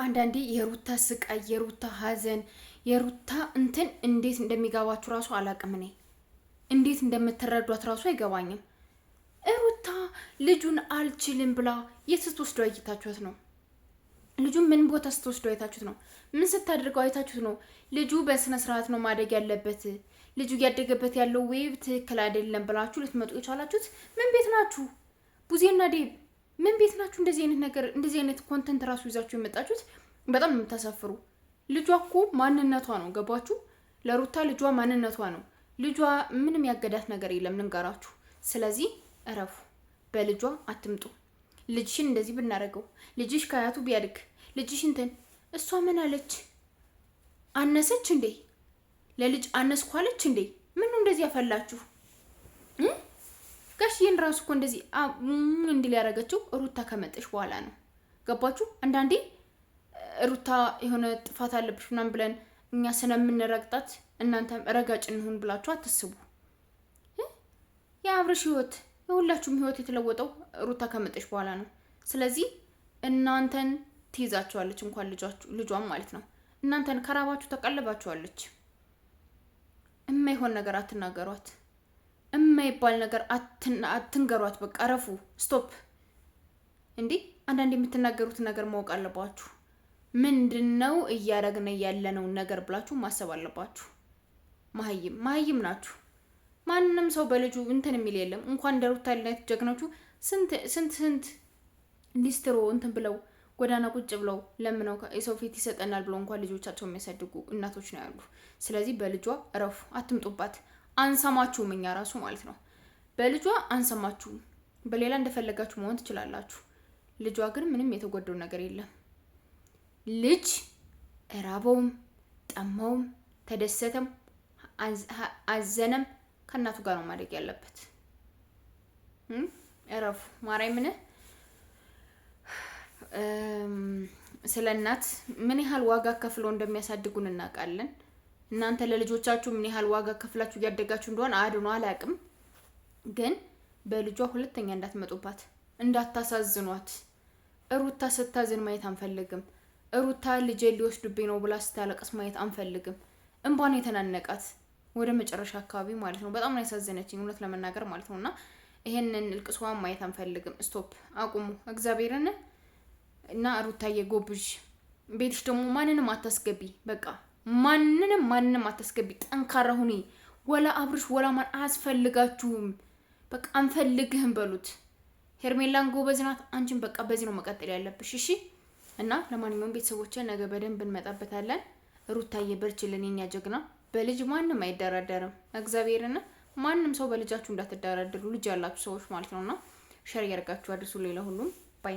አንዳንዴ የሩታ ስቃይ፣ የሩታ ሀዘን፣ የሩታ እንትን እንዴት እንደሚገባችሁ ራሱ አላቅም። እኔ እንዴት እንደምትረዷት ራሱ አይገባኝም። ሩታ ልጁን አልችልም ብላ የት ስትወስዶ አይታችሁት ነው? ልጁን ምን ቦታ ስትወስዶ አይታችሁት ነው? ምን ስታደርገው አይታችሁት ነው? ልጁ በስነ ስርዓት ነው ማደግ ያለበት፣ ልጁ እያደገበት ያለው ዌብ ትክክል አይደለም ብላችሁ ልትመጡ የቻላችሁት ምን ቤት ናችሁ? ቡዜና ዴብ ምን ቤት ናችሁ? እንደዚህ አይነት ነገር እንደዚህ አይነት ኮንተንት ራሱ ይዛችሁ የመጣችሁት በጣም የምታሳፍሩ። ልጇ እኮ ማንነቷ ነው፣ ገባችሁ? ለሩታ ልጇ ማንነቷ ነው። ልጇ ምንም ያገዳት ነገር የለም ልንገራችሁ። ስለዚህ እረፉ፣ በልጇ አትምጡ። ልጅሽን እንደዚህ ብናረገው፣ ልጅሽ ከአያቱ ቢያድግ፣ ልጅሽ እንትን እሷ ምን አለች? አነሰች እንዴ? ለልጅ አነስኳለች እንዴ? ምን ነው እንደዚህ ያፈላችሁ? ጋሽዬን ራሱ እኮ እንደዚህ እንዲል ያደረገችው ሩታ ከመጠሽ በኋላ ነው። ገባችሁ? አንዳንዴ ሩታ የሆነ ጥፋት አለብሽ ምናምን ብለን እኛ ስለምንረግጣት እናንተም ረጋጭ እንሁን ብላችሁ አትስቡ። የአብርሽ ህይወት የሁላችሁም ህይወት የተለወጠው ሩታ ከመጠሽ በኋላ ነው። ስለዚህ እናንተን ትይዛችኋለች፣ እንኳን ልጇን ማለት ነው። እናንተን ከራባችሁ ተቀልባችኋለች። የማይሆን ነገር አትናገሯት፣ የማይባል ነገር አትንገሯት። በቃ ረፉ፣ ስቶፕ። እንዴ አንዳንድ የምትናገሩት ነገር ማወቅ አለባችሁ። ምንድነው እያደረግን ያለነው ነገር ብላችሁ ማሰብ አለባችሁ። መሀይም ናችሁ። ማንንም ሰው በልጁ እንትን የሚል የለም። እንኳን እንደሩታ አይነት ጀግኖቹ ስንት ሊስትሮ እንትን ብለው ጎዳና ቁጭ ብለው ለምነው የሰው ፊት ይሰጠናል ብለው እንኳን ልጆቻቸው የሚያሳድጉ እናቶች ነው ያሉ። ስለዚህ በልጇ እረፉ፣ አትምጡባት። አንሰማችሁም፣ እኛ ራሱ ማለት ነው። በልጇ አንሰማችሁም። በሌላ እንደፈለጋችሁ መሆን ትችላላችሁ። ልጇ ግን ምንም የተጎደው ነገር የለም። ልጅ እራበውም፣ ጠማውም፣ ተደሰተም፣ አዘነም ከእናቱ ጋር ነው ማደግ ያለበት። እረፉ። ማርያምን ስለ እናት ምን ያህል ዋጋ ከፍለው እንደሚያሳድጉን እናውቃለን። እናንተ ለልጆቻችሁ ምን ያህል ዋጋ ከፍላችሁ እያደጋችሁ እንደሆነ አድኖ አላውቅም። ግን በልጇ ሁለተኛ እንዳትመጡባት፣ እንዳታሳዝኗት። ሩታ ስታዝን ማየት አንፈልግም። ሩታ ልጄ ሊወስዱብኝ ነው ብላ ስታለቅስ ማየት አንፈልግም። እንባን የተናነቃት ወደ መጨረሻ አካባቢ ማለት ነው። በጣም ነው ያሳዘነችኝ እውነት ለመናገር ማለት ነውና ይሄንን እልቅሷን ማየት አንፈልግም። ስቶፕ፣ አቁሙ እግዚአብሔርን። እና ሩታዬ ጎብዥ፣ ቤትሽ ደግሞ ማንንም አታስገቢ። በቃ ማንንም አታስገቢ። ጠንካራ ሁኒ። ወላ አብርሽ ወላ ማን አያስፈልጋችሁም። በቃ አንፈልግህም በሉት። ሄርሜላን ጎበዝ ናት። አንቺን በቃ በዚህ ነው መቀጠል ያለብሽ። እሺ። እና ለማንኛውም ቤተሰቦቼ ነገ በደንብ እንመጣበታለን። ሩታዬ በርችልን የኛ ጀግና። በልጅ ማንም አይደራደርም። እግዚአብሔርና ማንም ሰው በልጃችሁ እንዳትደራደሩ፣ ልጅ ያላችሁ ሰዎች ማለት ነውና ሸር ያርጋችሁ አድርሱ። ሌላ ሁሉም ባይ